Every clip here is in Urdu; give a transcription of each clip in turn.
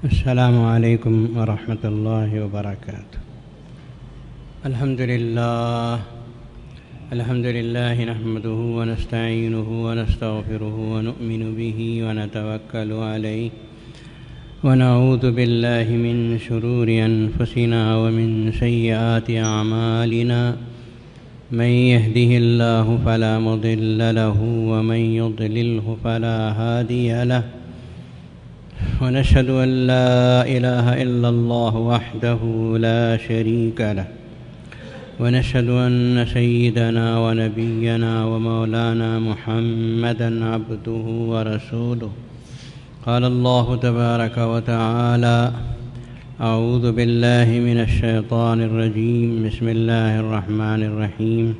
السلام علیکم ورحمۃ اللہ وبرکاتہ۔ الحمد للہ نحمده ونستعینه ونستغفره ونؤمن به ونتوکل علیہ ونعوذ باللہ من شرور انفسنا ومن سیئات اعمالنا من يهده اللہ فلا مضل له ومن يضلله فلا هادی له ونشهد أن لا إله إلا الله وحده لا شريك له ونشهد أن سيدنا ونبينا ومولانا محمدا عبده ورسوله قال الله تبارك وتعالى أعوذ بالله من الشيطان الرجيم بسم الله الرحمن الرحيم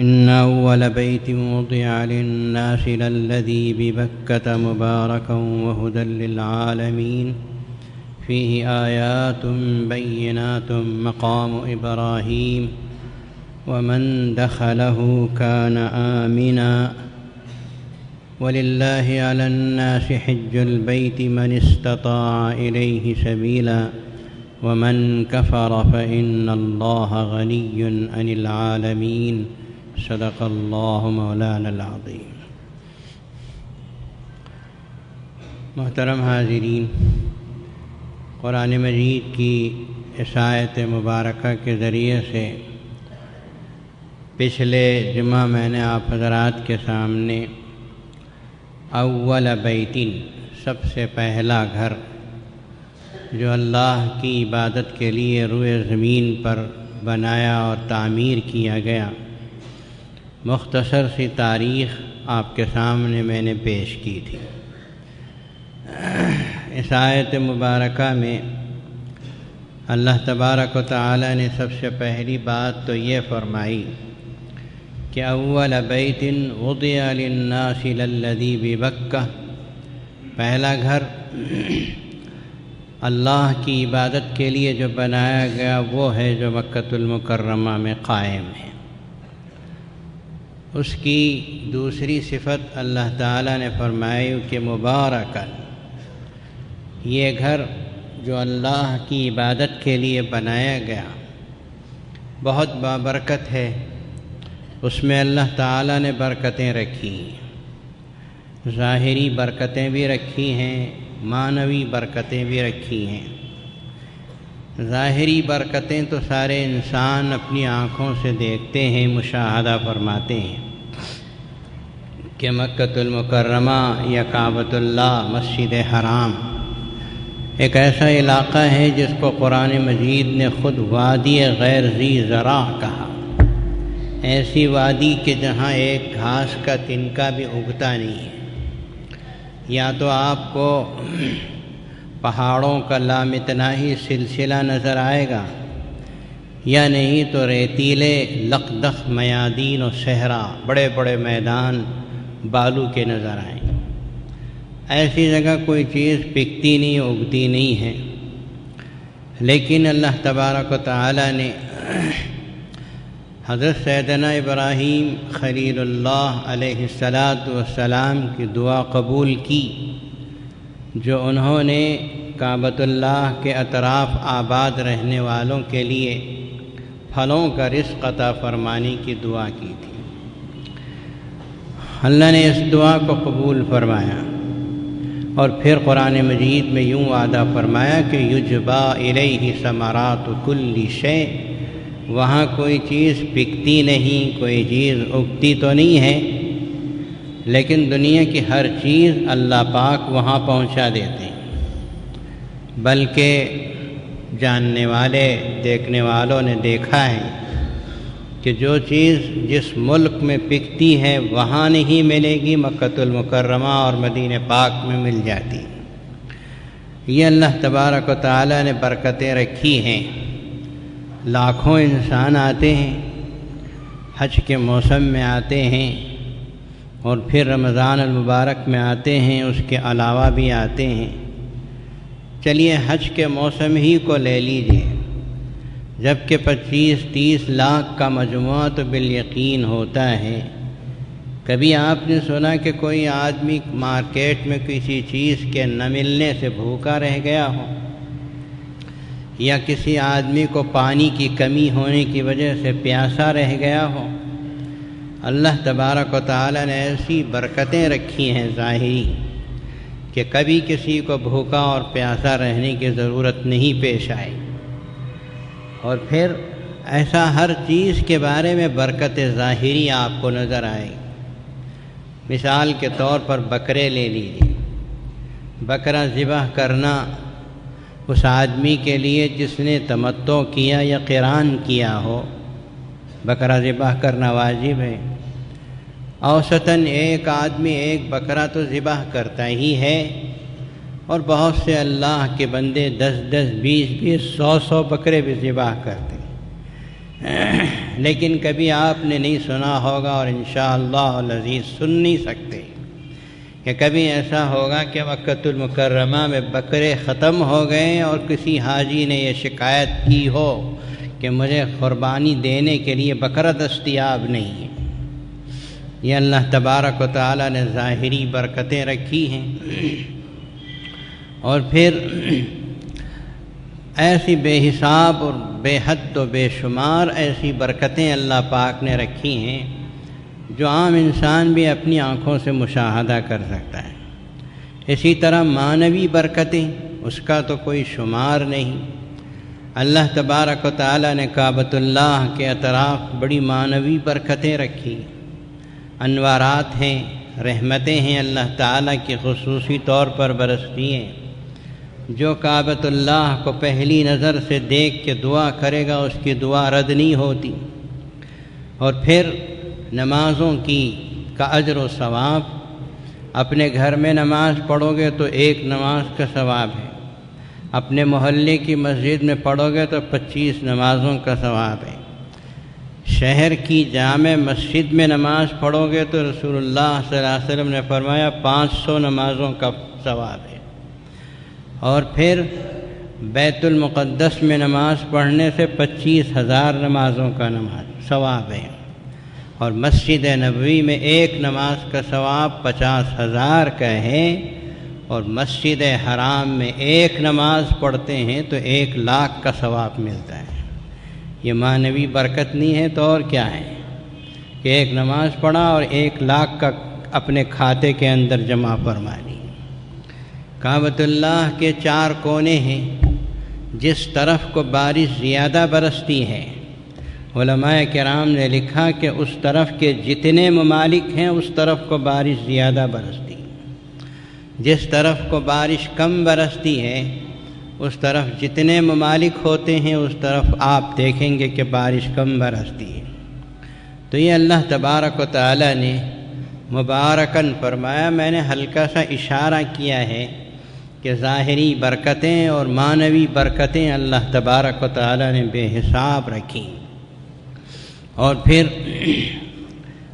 إن أول بيت وضع للناس للذي ببكة مباركا وهدى للعالمين فيه آيات بينات مقام إبراهيم ومن دخله كان آمنا ولله على الناس حج البيت من استطاع إليه سبيلا ومن كفر فإن الله غني عن العالمين صدق اللہ مولانا العظیم۔ محترم حاضرین، قرآن مجید کی اس آیت مبارکہ کے ذریعے سے پچھلے جمعہ میں نے آپ حضرات کے سامنے اول بیتن، سب سے پہلا گھر جو اللہ کی عبادت کے لیے روئے زمین پر بنایا اور تعمیر کیا گیا، مختصر سی تاریخ آپ کے سامنے میں نے پیش کی تھی۔ اس آیت مبارکہ میں اللہ تبارک و تعالی نے سب سے پہلی بات تو یہ فرمائی کہ اول بیت وضع للناس للذی ببکہ، پہلا گھر اللہ کی عبادت کے لیے جو بنایا گیا وہ ہے جو مکۃ المکرمہ میں قائم ہے۔ اس کی دوسری صفت اللہ تعالیٰ نے فرمائی کہ مبارکاً، یہ گھر جو اللہ کی عبادت کے لیے بنایا گیا بہت بابرکت ہے، اس میں اللہ تعالیٰ نے برکتیں رکھی، ظاہری برکتیں بھی رکھی ہیں، معنوی برکتیں بھی رکھی ہیں۔ ظاہری برکتیں تو سارے انسان اپنی آنکھوں سے دیکھتے ہیں، مشاہدہ فرماتے ہیں کہ مکۃ المکرمہ یا کعبۃ اللہ، مسجد حرام ایک ایسا علاقہ ہے جس کو قرآن مجید نے خود وادی غیر ذی زرع کہا، ایسی وادی کہ جہاں ایک گھاس کا تنکا بھی اگتا نہیں ہے۔ یا تو آپ کو پہاڑوں کا لامتناہی سلسلہ نظر آئے گا، یا نہیں تو ریتیلے لقدق میادین و صحرا، بڑے بڑے میدان بالو کے نظر آئیں۔ ایسی جگہ کوئی چیز پکتی نہیں، اگتی نہیں ہے، لیکن اللہ تبارک و تعالی نے حضرت سیدنا ابراہیم خلیل اللہ علیہ السلام کی دعا قبول کی، جو انہوں نے کعبۃ اللہ کے اطراف آباد رہنے والوں کے لیے پھلوں کا رزق عطا فرمانے کی دعا کی تھی۔ اللہ نے اس دعا کو قبول فرمایا، اور پھر قرآن مجید میں یوں وعدہ فرمایا کہ یجبا الیہ ثمرات کل شیء، وہاں کوئی چیز پکتی نہیں، کوئی چیز اگتی تو نہیں ہے، لیکن دنیا کی ہر چیز اللہ پاک وہاں پہنچا دیتے ہیں۔ بلکہ جاننے والے، دیکھنے والوں نے دیکھا ہے کہ جو چیز جس ملک میں پکتی ہے وہاں نہیں ملے گی، مکۃ المکرمہ اور مدینہ پاک میں مل جاتی۔ یہ اللہ تبارک و تعالی نے برکتیں رکھی ہیں۔ لاکھوں انسان آتے ہیں، حج کے موسم میں آتے ہیں، اور پھر رمضان المبارک میں آتے ہیں، اس کے علاوہ بھی آتے ہیں۔ چلیے حج کے موسم ہی کو لے لیجئے، جبکہ 25-30 لاکھ کا مجموعہ تو بالیقین ہوتا ہے، کبھی آپ نے سنا کہ کوئی آدمی مارکیٹ میں کسی چیز کے نہ ملنے سے بھوکا رہ گیا ہو، یا کسی آدمی کو پانی کی کمی ہونے کی وجہ سے پیاسا رہ گیا ہو؟ اللہ تبارک و تعالیٰ نے ایسی برکتیں رکھی ہیں ظاہری کہ کبھی کسی کو بھوکا اور پیاسا رہنے کی ضرورت نہیں پیش آئی۔ اور پھر ایسا ہر چیز کے بارے میں برکت ظاہری آپ کو نظر آئے۔ مثال کے طور پر بکرے لے لیجیے، بکرا ذبح کرنا اس آدمی کے لیے جس نے تمتع کیا یا قران کیا ہو، بکرا ذبح کرنا واجب ہے۔ اوسطاً ایک آدمی ایک بکرا تو ذبح کرتا ہی ہے، اور بہت سے اللہ کے بندے 10 20 100 بکرے بھی ذبح کرتے ہیں، لیکن کبھی آپ نے نہیں سنا ہوگا، اور انشاءاللہ العزیز سن نہیں سکتے کہ کبھی ایسا ہوگا کہ مکۃ المکرمہ میں بکرے ختم ہو گئے اور کسی حاجی نے یہ شکایت کی ہو کہ مجھے قربانی دینے کے لیے بکرا دستیاب نہیں ہے۔ یہ اللہ تبارک و تعالیٰ نے ظاہری برکتیں رکھی ہیں، اور پھر ایسی بے حساب اور بے حد و بے شمار ایسی برکتیں اللہ پاک نے رکھی ہیں جو عام انسان بھی اپنی آنکھوں سے مشاہدہ کر سکتا ہے۔ اسی طرح معنوی برکتیں، اس کا تو کوئی شمار نہیں۔ اللہ تبارک و تعالیٰ نے کعبۃ اللہ کے اطراف بڑی معنوی برکتیں رکھی، انوارات ہیں، رحمتیں ہیں اللہ تعالیٰ کی خصوصی طور پر برستی ہیں۔ جو کعبۃ اللہ کو پہلی نظر سے دیکھ کے دعا کرے گا اس کی دعا رد نہیں ہوتی۔ اور پھر نمازوں کا اجر و ثواب، اپنے گھر میں نماز پڑھو گے تو ایک نماز کا ثواب ہے، اپنے محلے کی مسجد میں پڑھو گے تو 25 نمازوں کا ثواب ہے، شہر کی جامع مسجد میں نماز پڑھو گے تو رسول اللہ صلی اللہ علیہ وسلم نے فرمایا 500 نمازوں کا ثواب ہے، اور پھر بیت المقدس میں نماز پڑھنے سے 25,000 نمازوں کا ثواب ہے، اور مسجد نبوی میں ایک نماز کا ثواب 50,000 کا ہے، اور مسجد حرام میں ایک نماز پڑھتے ہیں تو 1,00,000 کا ثواب ملتا ہے۔ یہ معنوی برکت نہیں ہے تو اور کیا ہے کہ ایک نماز پڑھا اور 1,00,000 کا اپنے کھاتے کے اندر جمع فرما لی۔ کعبۃ اللہ کے 4 کونے ہیں، جس طرف کو بارش زیادہ برستی ہے علماء کرام نے لکھا کہ اس طرف کے جتنے ممالک ہیں اس طرف کو بارش زیادہ برستی، جس طرف کو بارش کم برستی ہے اس طرف جتنے ممالک ہوتے ہیں اس طرف آپ دیکھیں گے کہ بارش کم برستی ہے۔ تو یہ اللہ تبارک و تعالیٰ نے مبارکاً فرمایا، میں نے ہلکا سا اشارہ کیا ہے کہ ظاہری برکتیں اور معنوی برکتیں اللہ تبارک و تعالیٰ نے بے حساب رکھی۔ اور پھر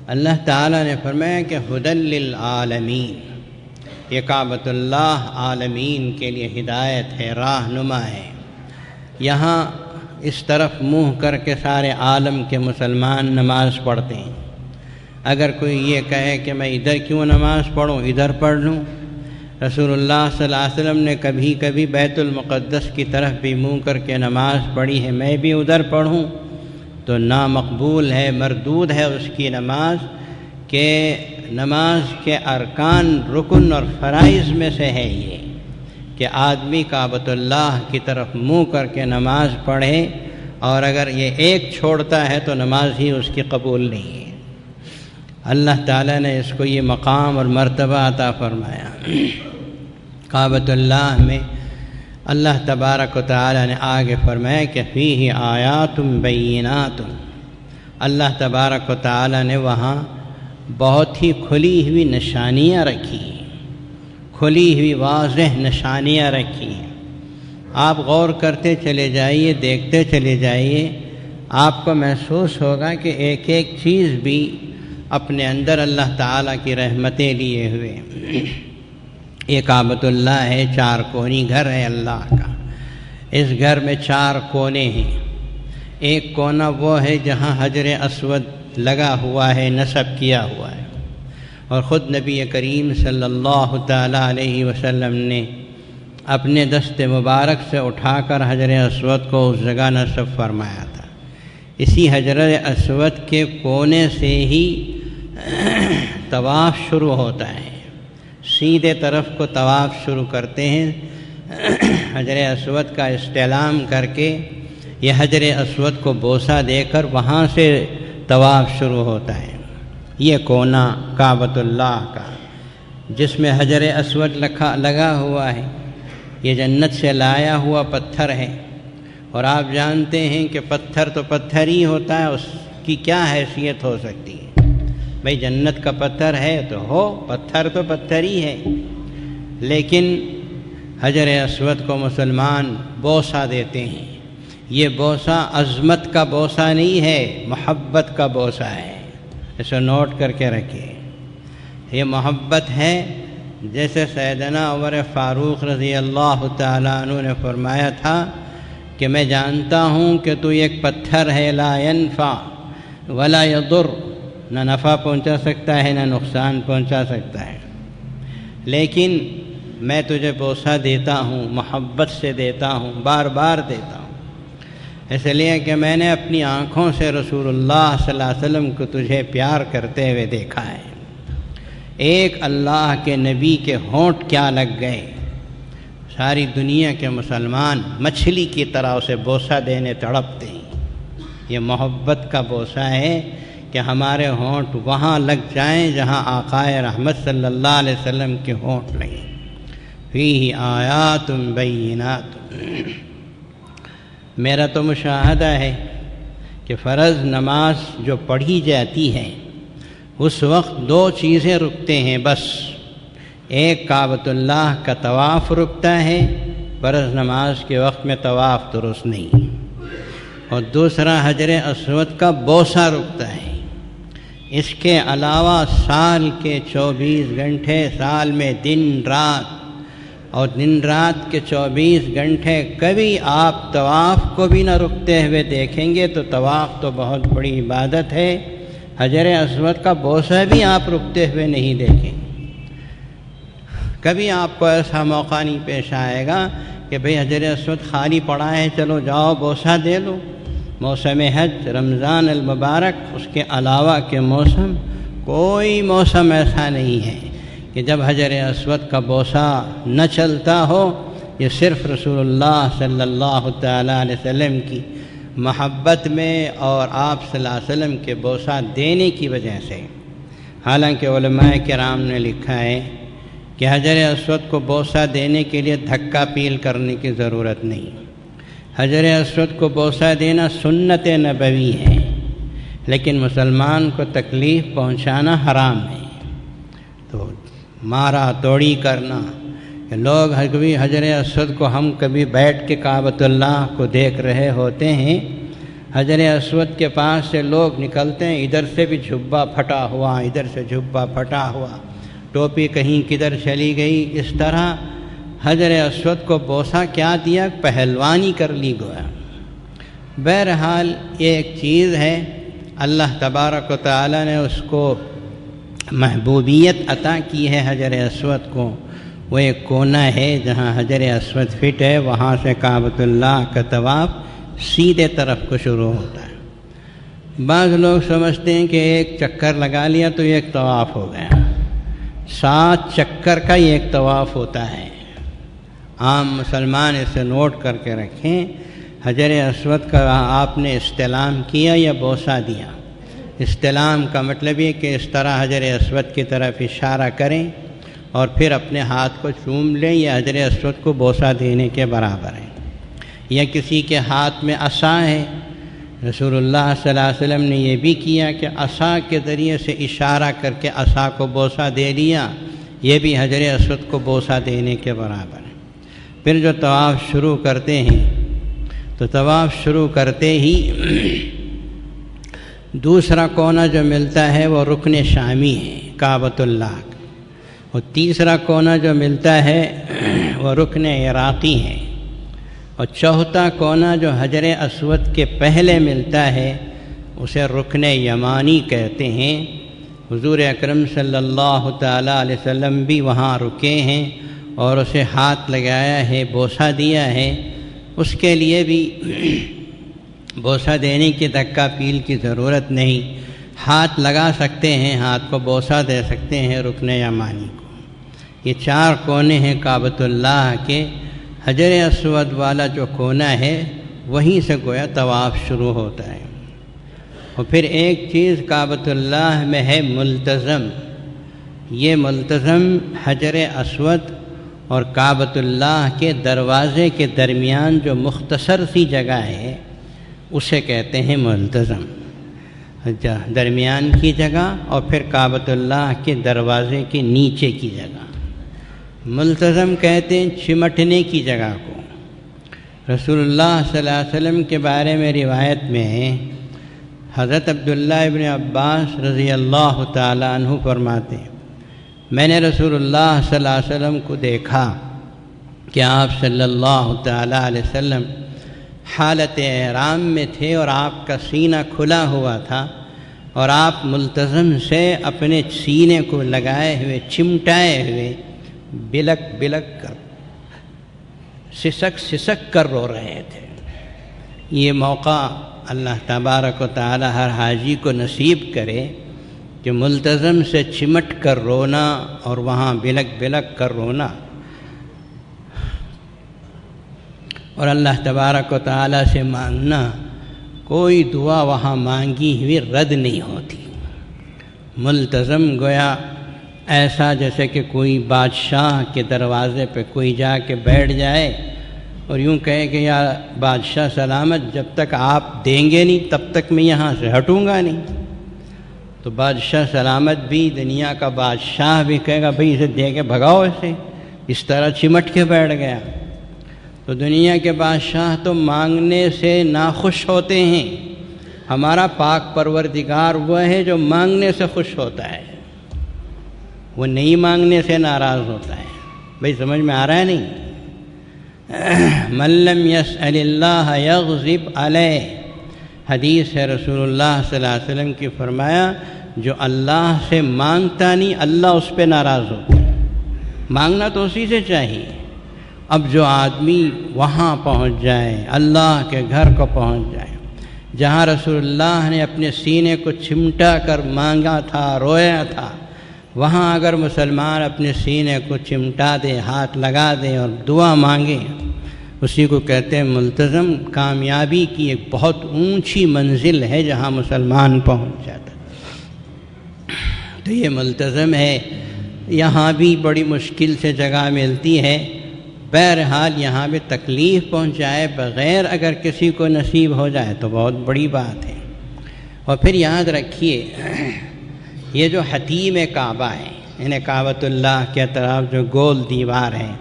اللہ تعالیٰ نے فرمایا کہ ھدی للعالمین، یہ کعبۃ اللہ عالمین کے لیے ہدایت ہے، راہنما ہے۔ یہاں اس طرف منہ کر کے سارے عالم کے مسلمان نماز پڑھتے ہیں۔ اگر کوئی یہ کہے کہ میں ادھر کیوں نماز پڑھوں، ادھر پڑھ لوں، رسول اللہ صلی اللہ علیہ وسلم نے کبھی کبھی بیت المقدس کی طرف بھی منہ کر کے نماز پڑھی ہے، میں بھی ادھر پڑھوں تو نامقبول ہے، مردود ہے اس کی نماز، کہ نماز کے ارکان، رکن اور فرائض میں سے ہے یہ کہ آدمی کعبۃ اللہ کی طرف منہ کر کے نماز پڑھے، اور اگر یہ ایک چھوڑتا ہے تو نماز ہی اس کی قبول نہیں ہے۔ اللہ تعالیٰ نے اس کو یہ مقام اور مرتبہ عطا فرمایا۔ کعبۃ اللہ میں اللہ تبارک و تعالیٰ نے آگے فرمایا کہ فیہ آیات بینات، اللہ تبارک و تعالیٰ نے وہاں بہت ہی کھلی ہوئی نشانیاں رکھی، کھلی ہوئی واضح نشانیاں رکھی ہیں۔ آپ غور کرتے چلے جائیے، دیکھتے چلے جائیے، آپ کو محسوس ہوگا کہ ایک ایک چیز بھی اپنے اندر اللہ تعالیٰ کی رحمتیں لیے ہوئے۔ یہ کعبۃ اللہ ہے، 4 کونی گھر ہے اللہ کا۔ اس گھر میں 4 کونے ہیں۔ ایک کونا وہ ہے جہاں حجر اسود لگا ہوا ہے، نصب کیا ہوا ہے۔ اور خود نبی کریم صلی اللہ تعالیٰ علیہ وسلم نے اپنے دست مبارک سے اٹھا کر حجر اسود کو اس جگہ نصب فرمایا تھا۔ اسی حجر اسود کے کونے سے ہی طواف شروع ہوتا ہے، سیدھے طرف کو طواف شروع کرتے ہیں، حجر اسود کا استعلام کر کے یہ حجر اسود کو بوسہ دے کر وہاں سے طواف شروع ہوتا ہے۔ یہ کونا کعبۃ اللہ کا جس میں حجر اسود لگا ہوا ہے، یہ جنت سے لایا ہوا پتھر ہے، اور آپ جانتے ہیں کہ پتھر تو پتھر ہی ہوتا ہے، اس کی کیا حیثیت ہو سکتی ہے؟ بھئی جنت کا پتھر ہے تو ہو، پتھر تو پتھر ہی ہے، لیکن حجر اسود کو مسلمان بوسہ دیتے ہیں۔ یہ بوسہ عظمت کا بوسہ نہیں ہے، محبت کا بوسہ ہے، اسے نوٹ کر کے رکھیے۔ یہ محبت ہے، جیسے سیدنا عمر فاروق رضی اللہ تعالیٰ عنہ نے فرمایا تھا کہ میں جانتا ہوں کہ تو ایک پتھر ہے، لا ينفع ولا يضر، نہ نفع پہنچا سکتا ہے نہ نقصان پہنچا سکتا ہے، لیکن میں تجھے بوسہ دیتا ہوں، محبت سے دیتا ہوں، بار بار دیتا ہوں، اس لیے کہ میں نے اپنی آنکھوں سے رسول اللہ صلی اللہ علیہ وسلم کو تجھے پیار کرتے ہوئے دیکھا ہے۔ ایک اللہ کے نبی کے ہونٹ کیا لگ گئے، ساری دنیا کے مسلمان مچھلی کی طرح اسے بوسہ دینے تڑپتے ہیں۔ یہ محبت کا بوسہ ہے کہ ہمارے ہونٹ وہاں لگ جائیں جہاں آقائے رحمت صلی اللہ علیہ وسلم کے ہونٹ لگیں۔ فیہ آیات بینات، میرا تو مشاہدہ ہے کہ فرض نماز جو پڑھی جاتی ہے اس وقت دو چیزیں رکتے ہیں بس، ایک کعبۃ اللہ کا طواف رکتا ہے، فرض نماز کے وقت میں طواف درست نہیں، اور دوسرا حجر اسود کا بوسہ رکتا ہے۔ اس کے علاوہ سال کے 24 گھنٹے، سال میں دن رات، اور دن رات کے 24 گھنٹے کبھی آپ طواف کو بھی نہ رکتے ہوئے دیکھیں گے تو طواف تو بہت بڑی عبادت ہے، حجر اسود کا بوسہ بھی آپ رکتے ہوئے نہیں دیکھیں۔ کبھی آپ کو ایسا موقع نہیں پیش آئے گا کہ بھئی حجر اسود خالی پڑا ہے، چلو جاؤ بوسہ دے لو۔ موسم حج، رمضان المبارک، اس کے علاوہ کے موسم، کوئی موسم ایسا نہیں ہے کہ جب حجر اسود کا بوسہ نہ چلتا ہو۔ یہ صرف رسول اللہ صلی اللہ تعالیٰ علیہ وسلم کی محبت میں اور آپ صلی اللہ علیہ وسلم کے بوسہ دینے کی وجہ سے۔ حالانکہ علماء کرام نے لکھا ہے کہ حجر اسود کو بوسہ دینے کے لیے دھکا پیل کرنے کی ضرورت نہیں، حجر اسود کو بوسہ دینا سنت نبوی ہے، لیکن مسلمان کو تکلیف پہنچانا حرام ہے۔ تو مارا توڑی کرنا، لوگ کبھی حجر اسود کو ہم کبھی بیٹھ کے کعبۃ اللہ کو دیکھ رہے ہوتے ہیں، حجر اسود کے پاس سے لوگ نکلتے ہیں، ادھر سے بھی جھبا پھٹا ہوا، ادھر سے جھبا پھٹا ہوا، ٹوپی کہیں کدھر چلی گئی، اس طرح حجر اسود کو بوسہ کیا دیا، پہلوانی کر لی گویا۔ بہرحال یہ ایک چیز ہے، اللہ تبارک و تعالی نے اس کو محبوبیت عطا کی ہے حجر اسود کو۔ وہ ایک کونا ہے جہاں حجر اسود فٹ ہے، وہاں سے کعبۃ اللہ کا طواف سیدھے طرف کو شروع ہوتا ہے۔ بعض لوگ سمجھتے ہیں کہ ایک چکر لگا لیا تو یہ ایک طواف ہو گیا، 7 چکر کا یہ ایک طواف ہوتا ہے۔ عام مسلمان اسے نوٹ کر کے رکھیں، حجر اسود کا آپ نے استلام کیا یا بوسہ دیا۔ استلام کا مطلب یہ کہ اس طرح حجر اسود کی طرف اشارہ کریں اور پھر اپنے ہاتھ کو چوم لیں، یہ حجر اسود کو بوسہ دینے کے برابر ہے۔ یا کسی کے ہاتھ میں عصا ہے، رسول اللہ صلی اللہ علیہ وسلم نے یہ بھی کیا کہ عصا کے ذریعے سے اشارہ کر کے عصا کو بوسہ دے لیا، یہ بھی حجر اسود کو بوسہ دینے کے برابر ہے۔ پھر جو طواف شروع کرتے ہیں تو طواف شروع کرتے ہی دوسرا کونا جو ملتا ہے وہ رکن شامی ہے کعبۃ اللہ کا، اور تیسرا کونا جو ملتا ہے وہ رکن عراقی ہے، اور چوتھا کونا جو حجر اسود کے پہلے ملتا ہے اسے رکن یمانی کہتے ہیں۔ حضور اکرم صلی اللہ تعالیٰ علیہ وسلم بھی وہاں رکے ہیں اور اسے ہاتھ لگایا ہے، بوسہ دیا ہے، اس کے لیے بھی بوسہ دینے کی دھکا پیل کی ضرورت نہیں، ہاتھ لگا سکتے ہیں، ہاتھ کو بوسہ دے سکتے ہیں رکن یمانی کو۔ یہ 4 کونے ہیں کعبۃ اللہ کے، حجر اسود والا جو کونا ہے وہیں سے گویا طواف شروع ہوتا ہے۔ اور پھر ایک چیز کعبۃ اللہ میں ہے ملتزم، یہ ملتزم حجر اسود اور کعبۃ اللہ کے دروازے کے درمیان جو مختصر سی جگہ ہے اسے کہتے ہیں ملتزم، درمیان کی جگہ اور پھر کعبۃ اللہ کے دروازے کے نیچے کی جگہ۔ ملتزم کہتے ہیں چمٹنے کی جگہ کو۔ رسول اللہ صلی اللہ علیہ وسلم کے بارے میں روایت میں حضرت عبداللہ ابن عباس رضی اللہ تعالیٰ عنہ فرماتے ہیں، میں نے رسول اللہ صلی اللہ علیہ وسلم کو دیکھا کہ آپ صلی اللہ تعالیٰ علیہ وسلم حالت احرام میں تھے اور آپ کا سینہ کھلا ہوا تھا اور آپ ملتزم سے اپنے سینے کو لگائے ہوئے چمٹائے ہوئے بلک بلک کر سسک سسک کر رو رہے تھے۔ یہ موقع اللہ تبارک و تعالی ہر حاجی کو نصیب کرے کہ ملتزم سے چمٹ کر رونا اور وہاں بلک بلک کر رونا، اور اللہ تبارک و تعالی سے مانگنا، کوئی دعا وہاں مانگی ہوئی رد نہیں ہوتی۔ ملتزم گویا ایسا جیسے کہ کوئی بادشاہ کے دروازے پہ کوئی جا کے بیٹھ جائے اور یوں کہے کہ یا بادشاہ سلامت، جب تک آپ دیں گے نہیں تب تک میں یہاں سے ہٹوں گا نہیں۔ تو بادشاہ سلامت بھی، دنیا کا بادشاہ بھی کہے گا بھئی اسے دے کے بھگاؤ، اسے اس طرح چمٹ کے بیٹھ گیا۔ تو دنیا کے بادشاہ تو مانگنے سے ناخوش ہوتے ہیں، ہمارا پاک پروردگار وہ ہے جو مانگنے سے خوش ہوتا ہے، وہ نہیں مانگنے سے ناراض ہوتا ہے۔ بھئی سمجھ میں آ رہا ہے نہیں؟ من لم یسأل اللہ یغضب علیہ، حدیث ہے رسول اللہ صلی اللہ علیہ وسلم کی، فرمایا جو اللہ سے مانگتا نہیں اللہ اس پہ ناراض ہوتا ہے۔ مانگنا تو اسی سے چاہیے۔ اب جو آدمی وہاں پہنچ جائے، اللہ کے گھر کو پہنچ جائے، جہاں رسول اللہ نے اپنے سینے کو چمٹا کر مانگا تھا، رویا تھا، وہاں اگر مسلمان اپنے سینے کو چمٹا دے، ہاتھ لگا دے اور دعا مانگے، اسی کو کہتے ہیں ملتزم۔ کامیابی کی ایک بہت اونچی منزل ہے جہاں مسلمان پہنچ جاتا ہے۔ تو یہ ملتزم ہے، یہاں بھی بڑی مشکل سے جگہ ملتی ہے، بہرحال یہاں بھی تکلیف پہنچائے بغیر اگر کسی کو نصیب ہو جائے تو بہت بڑی بات ہے۔ اور پھر یاد رکھیے یہ جو حتیم کعبہ ہے، یعنی کعبۃ اللہ کے اطراف جو گول دیوار ہے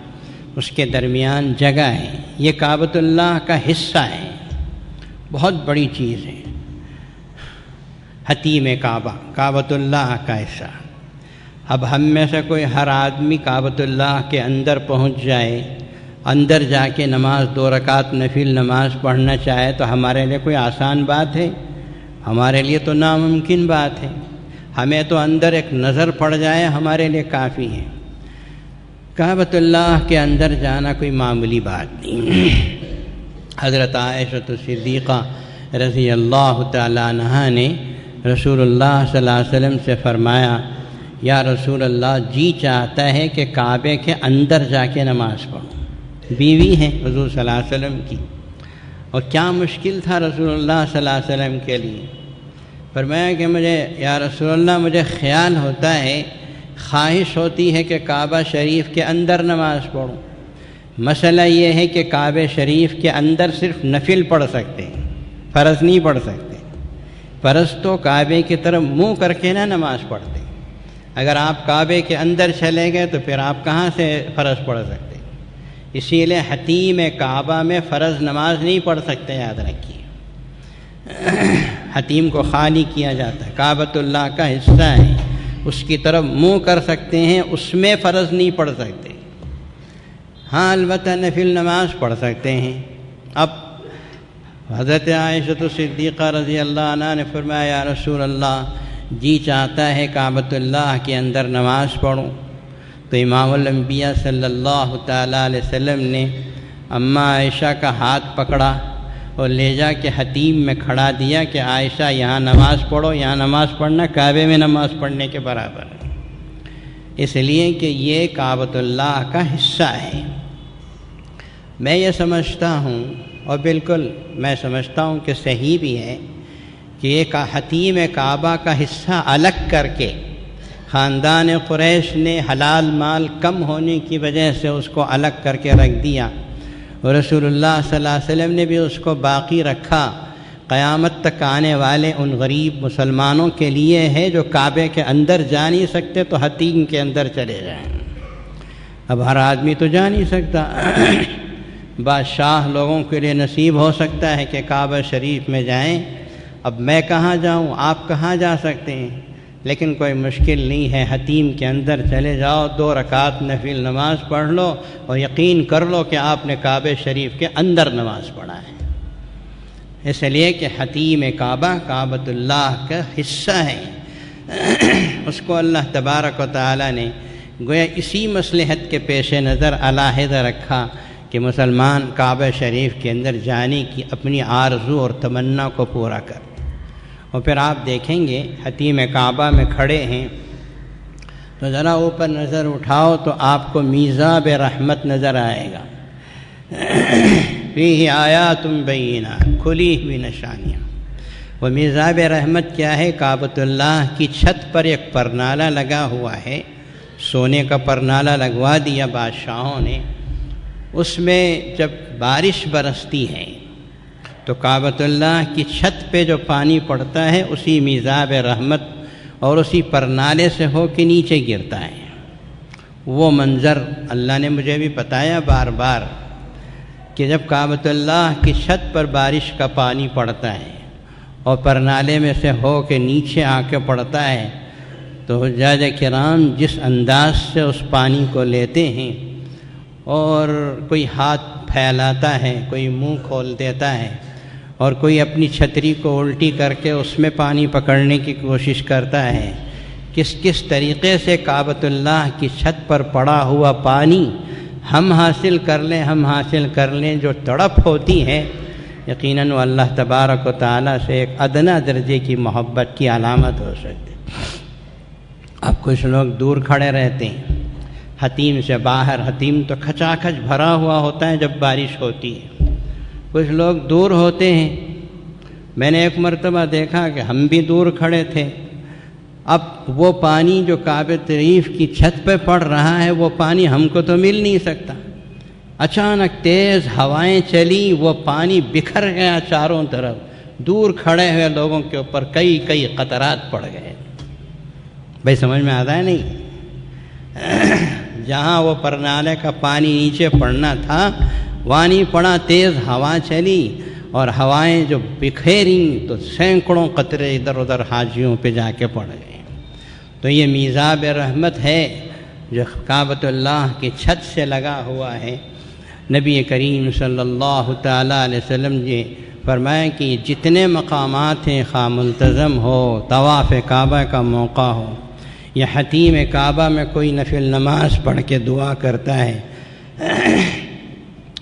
اس کے درمیان جگہ ہے، یہ کعبۃ اللہ کا حصہ ہے، بہت بڑی چیز ہے۔ حتیم کعبہ کعبۃ اللہ کا حصہ۔ اب ہم میں سے کوئی ہر آدمی کعبۃ اللہ کے اندر پہنچ جائے، اندر جا کے نماز 2 رکعت نفل نماز پڑھنا چاہے تو ہمارے لیے کوئی آسان بات ہے؟ ہمارے لیے تو ناممکن بات ہے۔ ہمیں تو اندر ایک نظر پڑ جائے ہمارے لیے کافی ہے۔ کعبۃ اللہ کے اندر جانا کوئی معمولی بات نہیں۔ حضرت عائشہ صدیقہ رضی اللہ تعالیٰ عنہا نے رسول اللہ صلی اللہ علیہ وسلم سے فرمایا، یا رسول اللہ جی چاہتا ہے کہ کعبے کے اندر جا کے نماز پڑھوں۔ بیوی ہیں حضور صلی اللہ علیہ وسلم کی، اور کیا مشکل تھا رسول اللہ صلی اللہ علیہ وسلم کے لیے۔ فرمایا کہ یا رسول اللہ مجھے خیال ہوتا ہے، خواہش ہوتی ہے کہ کعبہ شریف کے اندر نماز پڑھوں۔ مسئلہ یہ ہے کہ کعبہ شریف کے اندر صرف نفل پڑھ سکتے ہیں، فرض نہیں پڑھ سکتے۔ فرض تو کعبے کی طرف منہ کر کے نہ نماز پڑھتے، اگر آپ کعبے کے اندر چلے گئے تو پھر آپ کہاں سے فرض پڑھ سکتے؟ اسی لیے حتیم کعبہ میں فرض نماز نہیں پڑھ سکتے، یاد رکھیے۔ حتیم کو خالی کیا جاتا ہے، کعبۃ اللہ کا حصہ ہے، اس کی طرف منہ کر سکتے ہیں، اس میں فرض نہیں پڑھ سکتے۔ ہاں البتہ نفل نماز پڑھ سکتے ہیں۔ اب حضرت عائشہ صدیقہ رضی اللہ عنہ نے فرمایا، یا رسول اللہ جی چاہتا ہے کعبۃ اللہ کے اندر نماز پڑھوں، تو امام الانبیاء صلی اللہ تعالیٰ علیہ وسلم نے اماں عائشہ کا ہاتھ پکڑا اور لے جا کے حتیم میں کھڑا دیا کہ عائشہ یہاں نماز پڑھو، یہاں نماز پڑھنا کعبے میں نماز پڑھنے کے برابر ہے، اس لیے کہ یہ کعبۃ اللہ کا حصہ ہے۔ میں یہ سمجھتا ہوں، اور بالکل میں سمجھتا ہوں کہ صحیح بھی ہے، کہ ایک حتیم کعبہ کا حصہ الگ کر کے خاندان قریش نے حلال مال کم ہونے کی وجہ سے اس کو الگ کر کے رکھ دیا، اور رسول اللہ صلی اللہ علیہ وسلم نے بھی اس کو باقی رکھا۔ قیامت تک آنے والے ان غریب مسلمانوں کے لیے ہے جو کعبے کے اندر جا نہیں سکتے، تو حتیم کے اندر چلے جائیں۔ اب ہر آدمی تو جا نہیں سکتا، بادشاہ لوگوں کے لیے نصیب ہو سکتا ہے کہ کعبہ شریف میں جائیں۔ اب میں کہاں جاؤں، آپ کہاں جا سکتے ہیں؟ لیکن کوئی مشکل نہیں ہے، حتیم کے اندر چلے جاؤ، 2 رکعت نفل نماز پڑھ لو اور یقین کر لو کہ آپ نے کعبہ شریف کے اندر نماز پڑھا ہے، اس لیے کہ حتیم کعبہ کعبۃ اللہ کا حصہ ہے۔ اس کو اللہ تبارک و تعالیٰ نے گویا اسی مصلحت کے پیش نظر علیحدہ رکھا کہ مسلمان کعبہ شریف کے اندر جانے کی اپنی آرزو اور تمنا کو پورا کر۔ اور پھر آپ دیکھیں گے حتیم کعبہ میں کھڑے ہیں تو ذرا اوپر نظر اٹھاؤ تو آپ کو میزاب رحمت نظر آئے گا، فیہ آیات بینات، کھلی ہوئی نشانیاں۔ وہ میزاب رحمت کیا ہے؟ کعبۃ اللہ کی چھت پر ایک پرنالہ لگا ہوا ہے، سونے کا پرنالہ لگوا دیا بادشاہوں نے۔ اس میں جب بارش برستی ہے تو کعبۃ اللہ کی چھت پہ جو پانی پڑتا ہے اسی میزاب رحمت اور اسی پرنالے سے ہو کے نیچے گرتا ہے۔ وہ منظر اللہ نے مجھے بھی بتایا بار بار کہ جب کعبۃ اللہ کی چھت پر بارش کا پانی پڑتا ہے اور پرنالے میں سے ہو کے نیچے آ کے پڑتا ہے تو حجاج کرام جس انداز سے اس پانی کو لیتے ہیں، اور کوئی ہاتھ پھیلاتا ہے، کوئی منہ کھول دیتا ہے، اور کوئی اپنی چھتری کو الٹی کر کے اس میں پانی پکڑنے کی کوشش کرتا ہے، کس طریقے سے کعبۃ اللہ کی چھت پر پڑا ہوا پانی ہم حاصل کر لیں جو تڑپ ہوتی ہے، یقیناً وہ اللہ تبارک و تعالیٰ سے ایک ادنا درجے کی محبت کی علامت ہو سکتی۔ اب کچھ لوگ دور کھڑے رہتے ہیں حتیم سے باہر، حتیم تو کھچا کھچ بھرا ہوا ہوتا ہے جب بارش ہوتی ہے، کچھ لوگ دور ہوتے ہیں۔ میں نے ایک مرتبہ دیکھا کہ ہم بھی دور کھڑے تھے، اب وہ پانی جو کعبہ شریف کی چھت پہ پڑ رہا ہے وہ پانی ہم کو تو مل نہیں سکتا، اچانک تیز ہوائیں چلی، وہ پانی بکھر گیا چاروں طرف، دور کھڑے ہوئے لوگوں کے اوپر کئی قطرات پڑ گئے۔ بھائی سمجھ میں آتا ہے نہیں؟ جہاں وہ پرنالے کا پانی نیچے پڑنا تھا وہاں نہیں پڑا، تیز ہوا چلی اور ہوائیں جو بکھیریں تو سینکڑوں قطرے ادھر ادھر حاجیوں پہ جا کے پڑ گئے۔ تو یہ میزاب رحمت ہے جو کعبۃ اللہ کی چھت سے لگا ہوا ہے۔ نبی کریم صلی اللہ تعالیٰ علیہ وسلم نے فرمایا کہ جتنے مقامات ہیں، خواہ ملتزم ہو، طواف کعبہ کا موقع ہو، یا حتیم کعبہ میں کوئی نفل نماز پڑھ کے دعا کرتا ہے،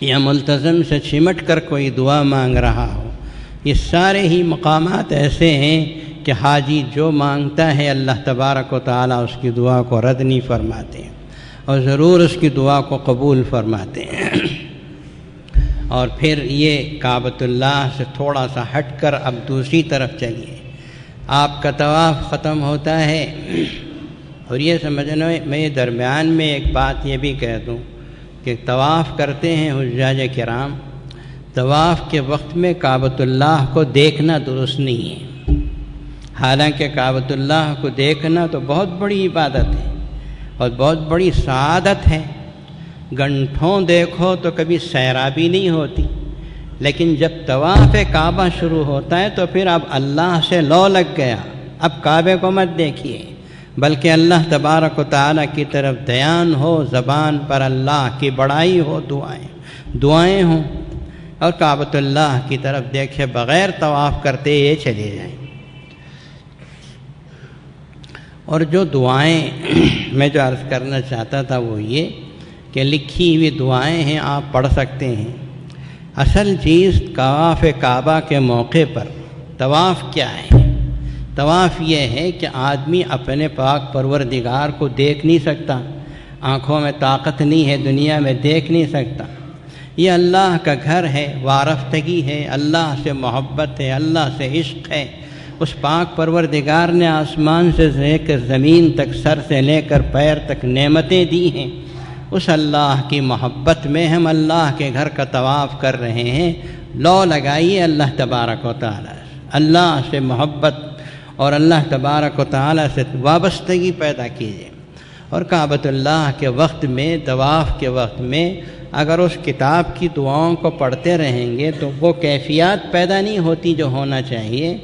یا ملتزم سے چمٹ کر کوئی دعا مانگ رہا ہو، یہ سارے ہی مقامات ایسے ہیں کہ حاجی جو مانگتا ہے اللہ تبارک و تعالیٰ اس کی دعا کو رد نہیں فرماتے اور ضرور اس کی دعا کو قبول فرماتے ہیں۔ اور پھر یہ کعبۃ اللہ سے تھوڑا سا ہٹ کر اب دوسری طرف چلیے، آپ کا طواف ختم ہوتا ہے، اور یہ سمجھنا میں درمیان میں ایک بات یہ بھی کہہ دوں کہ طواف کرتے ہیں حجاج کرام، طواف کے وقت میں کعبۃ اللہ کو دیکھنا درست نہیں ہے، حالانکہ کعبۃ اللہ کو دیکھنا تو بہت بڑی عبادت ہے اور بہت بڑی سعادت ہے، گھنٹوں دیکھو تو کبھی سیرابی نہیں ہوتی، لیکن جب طواف کعبہ شروع ہوتا ہے تو پھر اب اللہ سے لو لگ گیا، اب کعبے کو مت دیکھیے بلکہ اللہ تبارک و تعالیٰ کی طرف دھیان ہو، زبان پر اللہ کی بڑائی ہو، دعائیں ہوں، اور کعبۃ اللہ کی طرف دیکھے بغیر طواف کرتے یہ چلے جائیں۔ اور جو دعائیں میں جو عرض کرنا چاہتا تھا وہ یہ کہ لکھی ہوئی دعائیں ہیں، آپ پڑھ سکتے ہیں۔ اصل چیز طواف کعبہ کے موقع پر طواف کیا ہے؟ طواف یہ ہے کہ آدمی اپنے پاک پروردگار کو دیکھ نہیں سکتا، آنکھوں میں طاقت نہیں ہے، دنیا میں دیکھ نہیں سکتا۔ یہ اللہ کا گھر ہے، وارفتگی ہے، اللہ سے محبت ہے، اللہ سے عشق ہے۔ اس پاک پروردگار نے آسمان سے لے کر زمین تک، سر سے لے کر پیر تک نعمتیں دی ہیں۔ اس اللہ کی محبت میں ہم اللہ کے گھر کا طواف کر رہے ہیں۔ لو لگائیے اللہ تبارک و تعالیٰ، اللہ سے محبت اور اللہ تبارک و تعالیٰ سے وابستگی پیدا کیجیے۔ اور کعبۃ اللہ کے وقت میں، طواف کے وقت میں اگر اس کتاب کی دعاؤں کو پڑھتے رہیں گے تو وہ کیفیات پیدا نہیں ہوتی جو ہونا چاہیے۔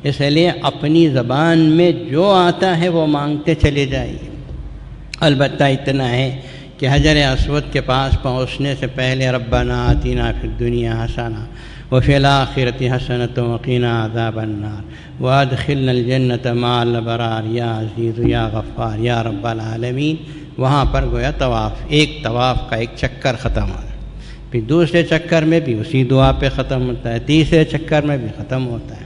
اس لیے اپنی زبان میں جو آتا ہے وہ مانگتے چلے جائیے۔ البتہ اتنا ہے کہ حجر اسود کے پاس پہنچنے سے پہلے ربنا آتنا فی الدنیا حسنہ وفی الآخرۃ حسنۃ وقنا عذاب النار وادخلنا الجنۃ مع الابرار یا عزیز یا غفار یا رب العالمین۔ وہاں پر گویا طواف، ایک طواف کا ایک چکر ختم ہوتا ہے، پھر دوسرے چکر میں بھی اسی دعا پہ ختم ہوتا ہے، تیسرے چکر میں بھی ختم ہوتا ہے۔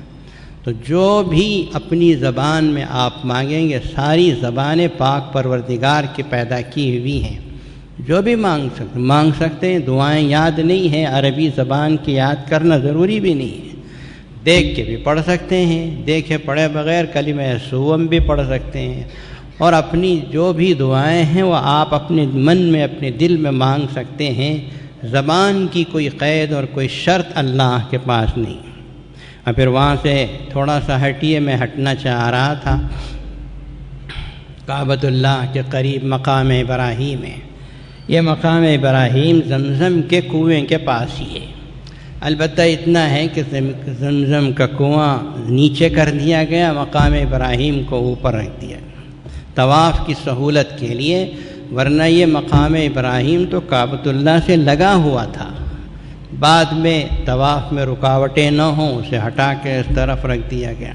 تو جو بھی اپنی زبان میں آپ مانگیں گے، ساری زبانیں پاک پروردگار کی پیدا کی ہوئی ہیں، جو بھی مانگ سکتے ہیں۔ دعائیں یاد نہیں ہیں، عربی زبان کی یاد کرنا ضروری بھی نہیں ہے، دیکھ کے بھی پڑھ سکتے ہیں، دیکھے پڑھے بغیر کلمہ سوم بھی پڑھ سکتے ہیں۔ اور اپنی جو بھی دعائیں ہیں وہ آپ اپنے من میں، اپنے دل میں مانگ سکتے ہیں۔ زبان کی کوئی قید اور کوئی شرط اللہ کے پاس نہیں۔ اور پھر وہاں سے تھوڑا سا ہٹیے، میں ہٹنا چاہ رہا تھا، کعبۃ اللہ کے قریب مقام ابراہیم ہے۔ یہ مقام ابراہیم زمزم کے کنویں کے پاس ہی ہے۔ البتہ اتنا ہے کہ زمزم کا کنواں نیچے کر دیا گیا، مقام ابراہیم کو اوپر رکھ دیا گیا طواف کی سہولت کے لیے، ورنہ یہ مقام ابراہیم تو کعبۃ اللہ سے لگا ہوا تھا۔ بعد میں طواف میں رکاوٹیں نہ ہوں، اسے ہٹا کے اس طرف رکھ دیا گیا۔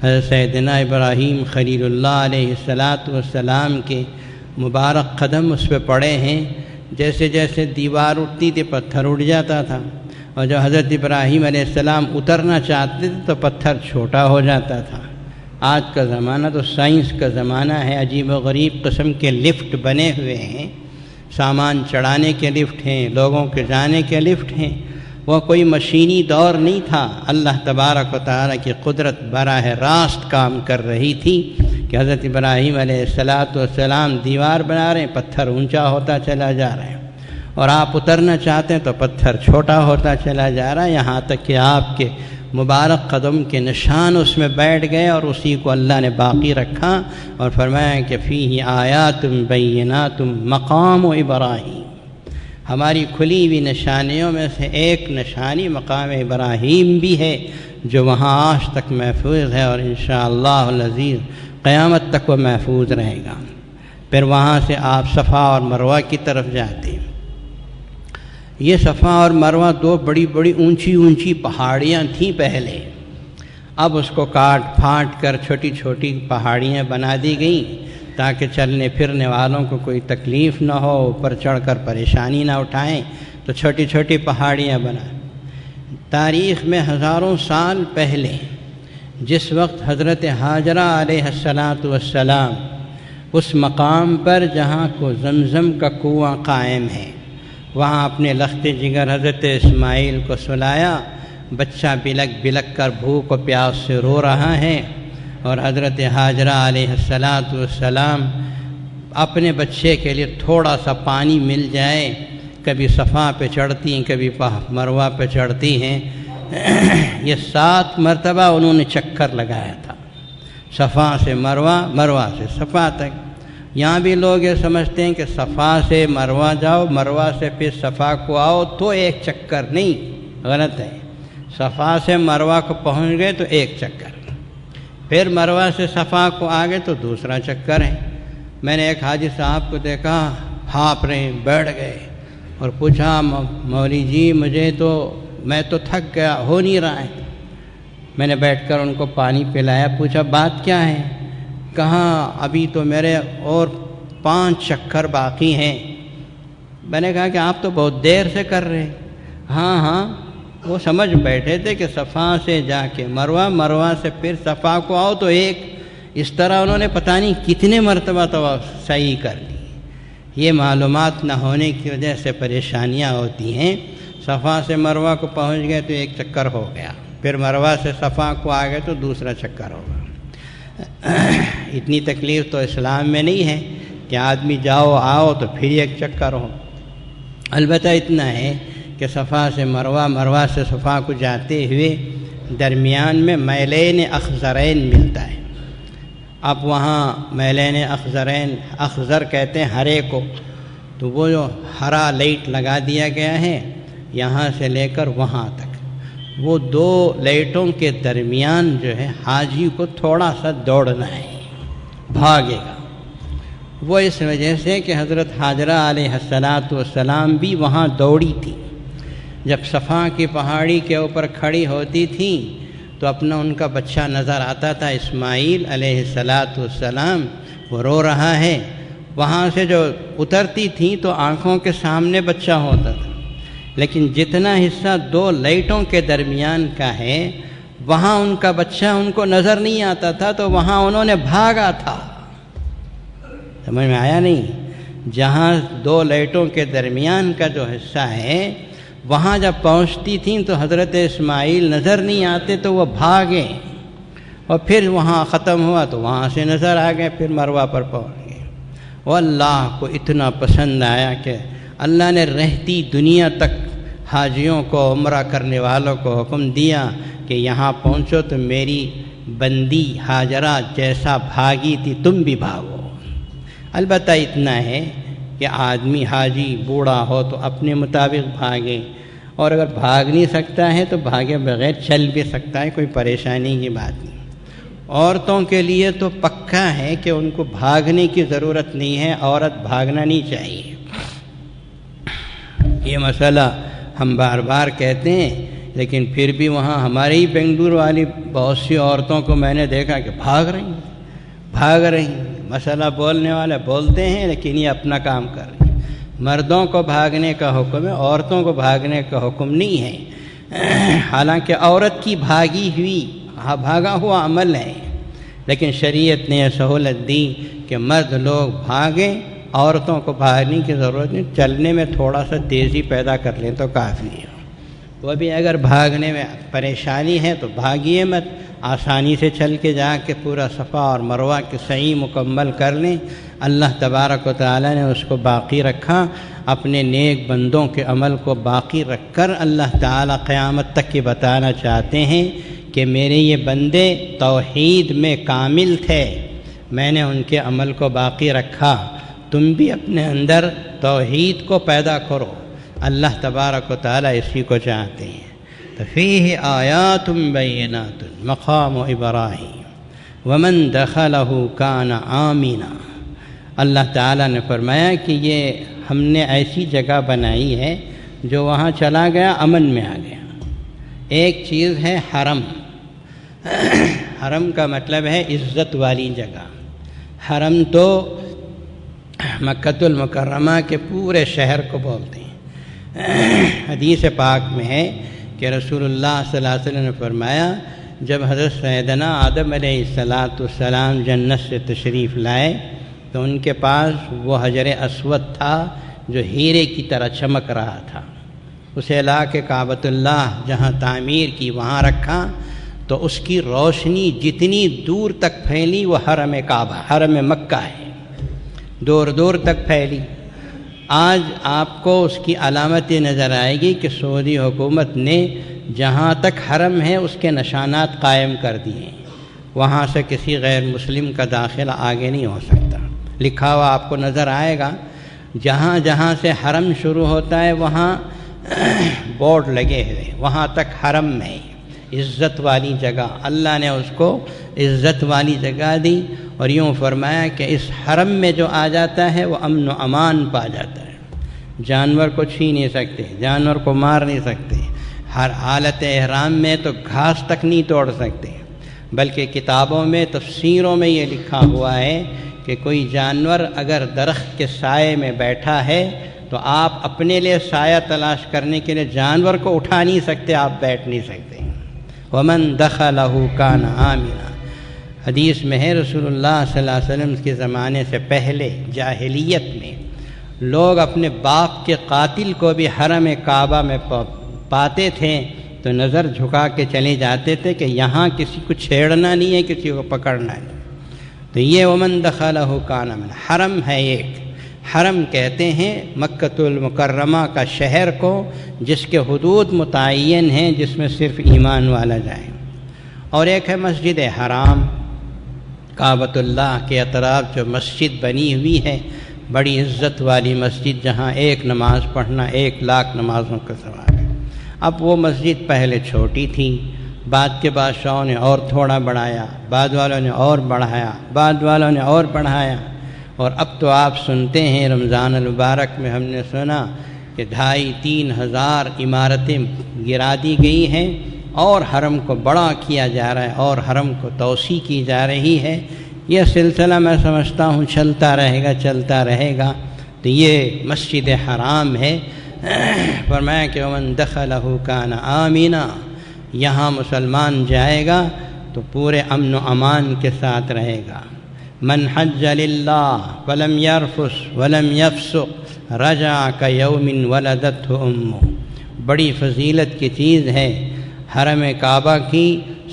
حضرت سیدنا ابراہیم خلیل اللہ علیہ السلام کے مبارک قدم اس پہ پڑے ہیں۔ جیسے جیسے دیوار اٹھتی تھی پتھر اٹھ جاتا تھا، اور جب حضرت ابراہیم علیہ السلام اترنا چاہتے تھے تو پتھر چھوٹا ہو جاتا تھا۔ آج کا زمانہ تو سائنس کا زمانہ ہے، عجیب و غریب قسم کے لفٹ بنے ہوئے ہیں، سامان چڑھانے کے لفٹ ہیں، لوگوں کے جانے کے لفٹ ہیں۔ وہ کوئی مشینی دور نہیں تھا، اللہ تبارک و تعالیٰ کی قدرت براہ راست کام کر رہی تھی کہ حضرت ابراہیم علیہ السلام دیوار بنا رہے ہیں، پتھر اونچا ہوتا چلا جا رہا ہے، اور آپ اترنا چاہتے ہیں تو پتھر چھوٹا ہوتا چلا جا رہا ہے، یہاں تک کہ آپ کے مبارک قدم کے نشان اس میں بیٹھ گئے، اور اسی کو اللہ نے باقی رکھا اور فرمایا کہ فیہ آیات بینات مقام ابراہیم۔ ہماری کھلی ہوئی نشانیوں میں سے ایک نشانی مقام ابراہیم بھی ہے، جو وہاں آج تک محفوظ ہے، اور انشاءاللہ العزیز قیامت تک وہ محفوظ رہے گا۔ پھر وہاں سے آپ صفا اور مروہ کی طرف جاتے ہیں۔ یہ صفا اور مروہ دو بڑی بڑی اونچی اونچی پہاڑیاں تھیں پہلے، اب اس کو کاٹ پھاٹ کر چھوٹی چھوٹی پہاڑیاں بنا دی گئیں تاکہ چلنے پھرنے والوں کو کوئی تکلیف نہ ہو، اوپر چڑھ کر پریشانی نہ اٹھائیں، تو چھوٹی چھوٹی پہاڑیاں بنا۔ تاریخ میں ہزاروں سال پہلے جس وقت حضرت حاجرہ علیہ السلام اس مقام پر جہاں کو زمزم کا کنواں قائم ہے، وہاں اپنے لخت جگر حضرت اسماعیل کو سلایا، بچہ بلک بلک کر بھوک و پیاس سے رو رہا ہے، اور حضرت حاجرہ علیہ السلام اپنے بچے کے لیے تھوڑا سا پانی مل جائے، کبھی صفا پہ چڑھتی ہیں، کبھی مروہ پہ چڑھتی ہیں۔ یہ 7 مرتبہ انہوں نے چکر لگایا تھا، صفا سے مروہ، مروہ سے صفا تک۔ یہاں بھی لوگ یہ سمجھتے ہیں کہ صفا سے مروہ جاؤ، مروہ سے پھر صفا کو آؤ تو ایک چکر، نہیں، غلط ہے۔ صفا سے مروہ کو پہنچ گئے تو ایک چکر، پھر مروہ سے صفا کو آگے تو دوسرا چکر ہے۔ میں نے ایک حاجی صاحب کو دیکھا، ہانپ رہے، بیٹھ گئے اور پوچھا مولوی جی میں تو تھک گیا، ہو نہیں رہا ہے۔ میں نے بیٹھ کر ان کو پانی پلایا، پوچھا بات کیا ہے؟ کہا ابھی تو میرے اور 5 چکر باقی ہیں۔ میں نے کہا کہ آپ تو بہت دیر سے کر رہے ہیں۔ ہاں وہ سمجھ بیٹھے تھے کہ صفا سے جا کے مروہ سے پھر صفا کو آؤ تو ایک اس طرح انہوں نے پتہ نہیں کتنے مرتبہ طواف صحیح کر لی۔ یہ معلومات نہ ہونے کی وجہ سے پریشانیاں ہوتی ہیں۔ صفا سے مروہ کو پہنچ گئے تو ایک چکر ہو گیا، پھر مروہ سے صفا کو آ گئے تو دوسرا چکر ہوگا۔ اتنی تکلیف تو اسلام میں نہیں ہے کہ آدمی جاؤ آؤ تو پھر ایک چکر ہو۔ البتہ اتنا ہے کہ صفا سے مروہ سے صفا کو جاتے ہوئے درمیان میں میلین اخضرین ملتا ہے۔ اب وہاں میلین اخضرین، اخضر کہتے ہیں ہرے کو، تو وہ جو ہرا لائٹ لگا دیا گیا ہے یہاں سے لے کر وہاں تک، وہ 2 لائٹوں کے درمیان جو ہے حاجی کو تھوڑا سا دوڑنا ہے، بھاگے گا۔ وہ اس وجہ سے کہ حضرت حاجرہ علیہ السلام بھی وہاں دوڑی تھی۔ جب صفا کی پہاڑی کے اوپر کھڑی ہوتی تھی تو اپنا ان کا بچہ نظر آتا تھا، اسماعیل علیہ السلام، وہ رو رہا ہے۔ وہاں سے جو اترتی تھیں تو آنکھوں کے سامنے بچہ ہوتا تھا، لیکن جتنا حصہ 2 لائٹوں کے درمیان کا ہے وہاں ان کا بچہ ان کو نظر نہیں آتا تھا، تو وہاں انہوں نے بھاگا تھا۔ سمجھ میں آیا نہیں؟ جہاں 2 لائٹوں کے درمیان کا جو حصہ ہے وہاں جب پہنچتی تھیں تو حضرت اسماعیل نظر نہیں آتے تو وہ بھاگے، اور پھر وہاں ختم ہوا تو وہاں سے نظر آ گئے، پھر مروہ پر پہنچ گئے۔ وہ اللہ کو اتنا پسند آیا کہ اللہ نے رہتی دنیا تک حاجیوں کو، عمرہ کرنے والوں کو حکم دیا کہ یہاں پہنچو تو میری بندی حاجرہ جیسا بھاگی تھی تم بھی بھاگو۔ البتہ اتنا ہے کہ آدمی حاجی بوڑھا ہو تو اپنے مطابق بھاگے، اور اگر بھاگ نہیں سکتا ہے تو بھاگے بغیر چل بھی سکتا ہے، کوئی پریشانی کی بات نہیں۔ عورتوں کے لیے تو پکا ہے کہ ان کو بھاگنے کی ضرورت نہیں ہے، عورت بھاگنا نہیں چاہیے۔ یہ مسئلہ ہم بار بار کہتے ہیں، لیکن پھر بھی وہاں ہمارے ہی بنگلور والی بہت سی عورتوں کو میں نے دیکھا کہ بھاگ رہی ہیں۔ مسئلہ بولنے والے بولتے ہیں لیکن یہ اپنا کام کر رہے ہیں۔ مردوں کو بھاگنے کا حکم ہے، عورتوں کو بھاگنے کا حکم نہیں ہے۔ حالانکہ عورت کی بھاگا ہوا عمل ہے، لیکن شریعت نے یہ سہولت دی کہ مرد لوگ بھاگیں، عورتوں کو بھاگنے کی ضرورت نہیں، چلنے میں تھوڑا سا تیزی پیدا کر لیں تو کافی ہے۔ وہ بھی اگر بھاگنے میں پریشانی ہے تو بھاگیے مت، آسانی سے چل کے جا کے پورا صفا اور مروہ کے صحیح مکمل کر لیں۔ اللہ تبارک و تعالیٰ نے اس کو باقی رکھا، اپنے نیک بندوں کے عمل کو باقی رکھ کر اللہ تعالیٰ قیامت تک یہ بتانا چاہتے ہیں کہ میرے یہ بندے توحید میں کامل تھے، میں نے ان کے عمل کو باقی رکھا، تم بھی اپنے اندر توحید کو پیدا کرو۔ اللہ تبارک و تعالیٰ اسی کو چاہتے ہیں۔ فیہ آیات بینات مقام ابراہیم ومن دخلہ کان آمنا۔ اللہ تعالیٰ نے فرمایا کہ یہ ہم نے ایسی جگہ بنائی ہے جو وہاں چلا گیا امن میں آ گیا۔ ایک چیز ہے حرم، حرم کا مطلب ہے عزت والی جگہ۔ حرم تو مکۃ المکرمہ کے پورے شہر کو بولتے ہیں۔ حدیث پاک میں ہے کہ رسول اللہ صلی اللہ علیہ وسلم نے فرمایا جب حضرت سیدنا آدم علیہ السلام جنت سے تشریف لائے تو ان کے پاس وہ حجر اسود تھا جو ہیرے کی طرح چمک رہا تھا، اسے لا کے کعبۃ اللہ جہاں تعمیر کی وہاں رکھا تو اس کی روشنی جتنی دور تک پھیلی وہ حرم کعبہ، حرم مکہ ہے، دور دور تک پھیلی۔ آج آپ کو اس کی علامت نظر آئے گی کہ سعودی حکومت نے جہاں تک حرم ہے اس کے نشانات قائم کر دیے ہیں، وہاں سے کسی غیر مسلم کا داخلہ آگے نہیں ہو سکتا، لکھا ہوا آپ کو نظر آئے گا۔ جہاں جہاں سے حرم شروع ہوتا ہے وہاں بورڈ لگے ہوئے، وہاں تک حرم میں عزت والی جگہ، اللہ نے اس کو عزت والی جگہ دی، اور یوں فرمایا کہ اس حرم میں جو آ جاتا ہے وہ امن و امان پا جاتا ہے، جانور کو چھین نہیں سکتے، جانور کو مار نہیں سکتے، ہر حالت احرام میں تو گھاس تک نہیں توڑ سکتے، بلکہ کتابوں میں تفسیروں میں یہ لکھا ہوا ہے کہ کوئی جانور اگر درخت کے سائے میں بیٹھا ہے تو آپ اپنے لیے سایہ تلاش کرنے کے لیے جانور کو اٹھا نہیں سکتے، آپ بیٹھ نہیں سکتے۔ وَمَن دَخَلَهُ كَانَ آمِنًا، حدیث میں ہے رسول اللہ صلی اللہ علیہ وسلم کے زمانے سے پہلے جاہلیت میں لوگ اپنے باپ کے قاتل کو بھی حرم کعبہ میں پاتے تھے تو نظر جھکا کے چلے جاتے تھے کہ یہاں کسی کو چھیڑنا نہیں ہے، کسی کو پکڑنا نہیں۔ تو یہ ومن دخلہ کان آمن، حرم ہے ایک، حرم کہتے ہیں مکۃ المکرمہ کا شہر کو جس کے حدود متعین ہیں، جس میں صرف ایمان والا جائے، اور ایک ہے مسجد حرام، کعبۃ اللہ کے اطراف جو مسجد بنی ہوئی ہے، بڑی عزت والی مسجد جہاں ایک نماز پڑھنا 1,00,000 نمازوں کا ثواب ہے۔ اب وہ مسجد پہلے چھوٹی تھی، بعد کے بادشاہوں نے اور تھوڑا بڑھایا، بعد والوں نے اور بڑھایا، بعد والوں نے اور بڑھایا، اور اب تو آپ سنتے ہیں رمضان المبارک میں ہم نے سنا کہ 2,500-3 ہزار عمارتیں گرا دی گئی ہیں، اور حرم کو بڑا کیا جا رہا ہے، اور حرم کو توسیع کی جا رہی ہے۔ یہ سلسلہ میں سمجھتا ہوں چلتا رہے گا۔ تو یہ مسجد حرام ہے۔ فرمایا کہ ومن دخلہ کان آمنا، یہاں مسلمان جائے گا تو پورے امن و امان کے ساتھ رہے گا۔ من حج للہ ولم یرفث ولم یفسق رجع کیوم ولدتہ امہ، بڑی فضیلت کی چیز ہے۔ حرم کعبہ کی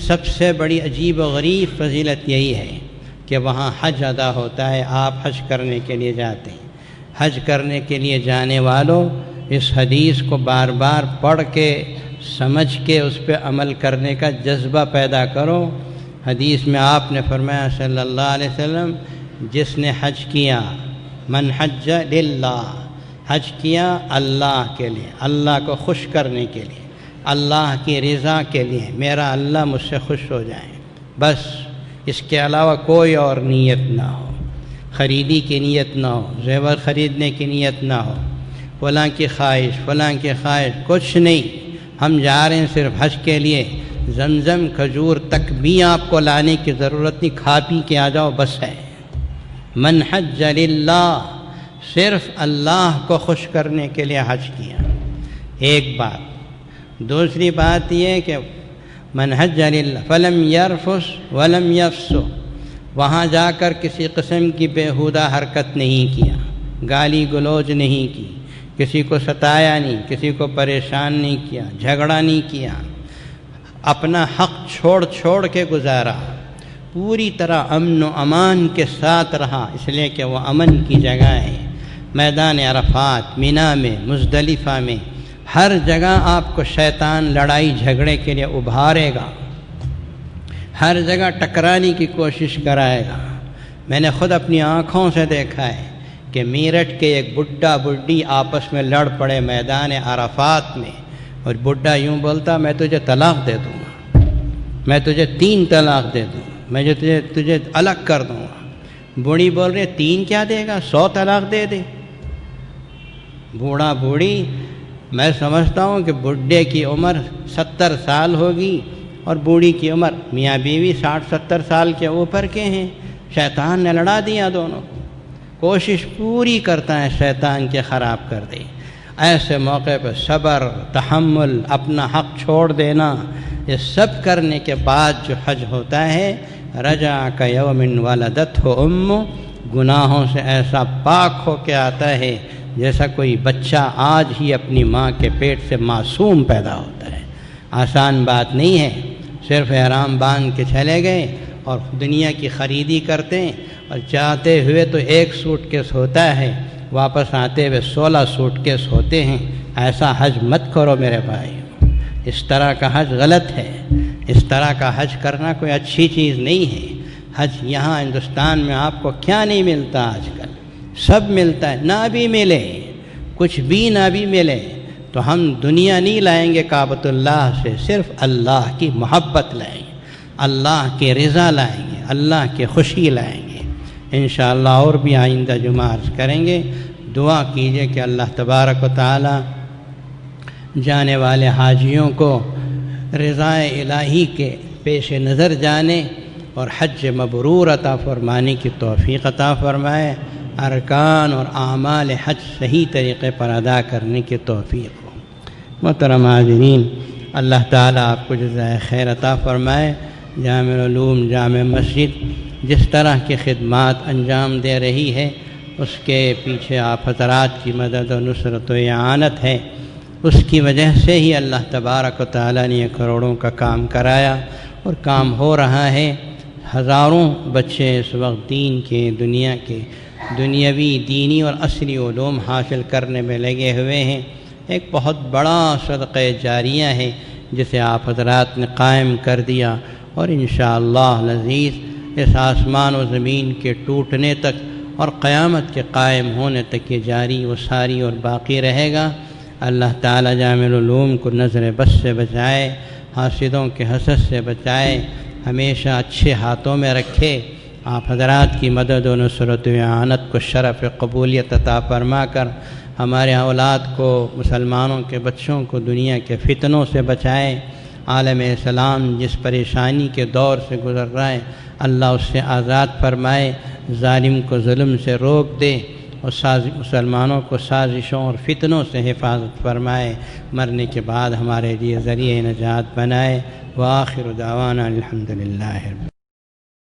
سب سے بڑی عجیب و غریب فضیلت یہی ہے کہ وہاں حج ادا ہوتا ہے، آپ حج کرنے کے لیے جاتے ہیں۔ حج کرنے کے لیے جانے والوں اس حدیث کو بار بار پڑھ کے سمجھ کے اس پہ عمل کرنے کا جذبہ پیدا کرو۔ حدیث میں آپ نے فرمایا صلی اللہ علیہ وسلم، جس نے حج کیا، من حج للہ، حج کیا اللہ کے لیے، اللہ کو خوش کرنے کے لیے، اللہ کی رضا کے لیے، میرا اللہ مجھ سے خوش ہو جائے، بس اس کے علاوہ کوئی اور نیت نہ ہو، خریدی کی نیت نہ ہو، زیور خریدنے کی نیت نہ ہو، فلاں کی خواہش کچھ نہیں، ہم جا رہے ہیں صرف حج کے لیے، زمزم کھجور تک بھی آپ کو لانے کی ضرورت نہیں، کھا پی کے آ جاؤ بس ہے۔ من حج للہ، صرف اللہ کو خوش کرنے کے لیے حج کیا، ایک بات۔ دوسری بات یہ کہ من حج للہ فلم یرفث ولم یفسق، وہاں جا کر کسی قسم کی بیہودہ حرکت نہیں کیا، گالی گلوچ نہیں کی، کسی کو ستایا نہیں، کسی کو پریشان نہیں کیا، جھگڑا نہیں کیا، اپنا حق چھوڑ کے گزارا، پوری طرح امن و امان کے ساتھ رہا، اس لیے کہ وہ امن کی جگہ ہے۔ میدان عرفات، مینا میں، مزدلفہ میں، ہر جگہ آپ کو شیطان لڑائی جھگڑے کے لیے ابھارے گا، ہر جگہ ٹکرانے کی کوشش کرائے گا۔ میں نے خود اپنی آنکھوں سے دیکھا ہے کہ میرٹھ کے ایک بڈھا بڈھی آپس میں لڑ پڑے میدان عرفات میں، اور بڈھا یوں بولتا، میں تجھے طلاق دے دوں گا، میں تجھے 3 طلاق دے دوں گا، میں تجھے الگ کر دوں گا۔ بوڑھی بول رہی 3 کیا دے گا، 100 طلاق دے دے۔ بوڑھا بوڑھی، میں سمجھتا ہوں کہ بڈھے کی عمر 70 سال ہوگی اور بوڑھی کی عمر، میاں بیوی 60-70 سال کے اوپر کے ہیں۔ شیطان نے لڑا دیا دونوں کو، کوشش پوری کرتا ہے شیطان کے خراب کر دے۔ ایسے موقع پہ صبر، تحمل، اپنا حق چھوڑ دینا، یہ سب کرنے کے بعد جو حج ہوتا ہے، رجع کیوم ولدتہ امہ، گناہوں سے ایسا پاک ہو کے آتا ہے جیسا کوئی بچہ آج ہی اپنی ماں کے پیٹ سے معصوم پیدا ہوتا ہے۔ آسان بات نہیں ہے، صرف احرام باندھ کے چلے گئے اور دنیا کی خریدی کرتے ہیں، اور جاتے ہوئے تو 1 سوٹ کیس ہوتا ہے، واپس آتے ہوئے 16 سوٹ کیس ہوتے ہیں۔ ایسا حج مت کرو میرے بھائی، اس طرح کا حج غلط ہے، اس طرح کا حج کرنا کوئی اچھی چیز نہیں ہے۔ حج یہاں ہندوستان میں آپ کو کیا نہیں ملتا، آج کل سب ملتا ہے، نہ بھی ملے، کچھ بھی نہ بھی ملے تو ہم دنیا نہیں لائیں گے کعبۃ اللہ سے، صرف اللہ کی محبت لائیں گے، اللہ کی رضا لائیں گے، اللہ کی خوشی لائیں گے۔ انشاءاللہ اور بھی آئندہ جمعہ عرض کریں گے۔ دعا کیجئے کہ اللہ تبارک و تعالی جانے والے حاجیوں کو رضا الہی کے پیش نظر جانے اور حج مبرور عطا فرمانے کی توفیق عطا فرمائے، ارکان اور اعمال حج صحیح طریقے پر ادا کرنے کی توفیق ہو۔ محترم حاضرین، اللہ تعالیٰ آپ کو جزائے خیر عطا فرمائے۔ جامع العلوم جامع مسجد جس طرح کی خدمات انجام دے رہی ہے، اس کے پیچھے آپ حضرات کی مدد و نصرت و اعانت ہے۔ اس کی وجہ سے ہی اللہ تبارک و تعالیٰ نے یہ کروڑوں کا کام کرایا اور کام ہو رہا ہے۔ ہزاروں بچے اس وقت دین کے، دنیا کے، دنیاوی، دینی اور عصری علوم حاصل کرنے میں لگے ہوئے ہیں۔ ایک بہت بڑا صدقہ جاریہ ہے جسے آپ حضرات نے قائم کر دیا، اور انشاءاللہ العزیز اس آسمان و زمین کے ٹوٹنے تک اور قیامت کے قائم ہونے تک یہ جاری و ساری اور باقی رہے گا۔ اللہ تعالیٰ جامع العلوم کو نظر بس سے بچائے، حاسدوں کے حسد سے بچائے، ہمیشہ اچھے ہاتھوں میں رکھے۔ آپ حضرات کی مدد و نصرت و اعانت کو شرف قبولیت عطا فرما کر ہمارے اولاد کو، مسلمانوں کے بچوں کو دنیا کے فتنوں سے بچائے۔ عالم اسلام جس پریشانی کے دور سے گزر رہا ہے، اللہ اس سے آزاد فرمائے، ظالم کو ظلم سے روک دے، اور مسلمانوں کو سازشوں اور فتنوں سے حفاظت فرمائے، مرنے کے بعد ہمارے لیے ذریعہ نجات بنائے۔ وآخر دعوانا الحمدللہ۔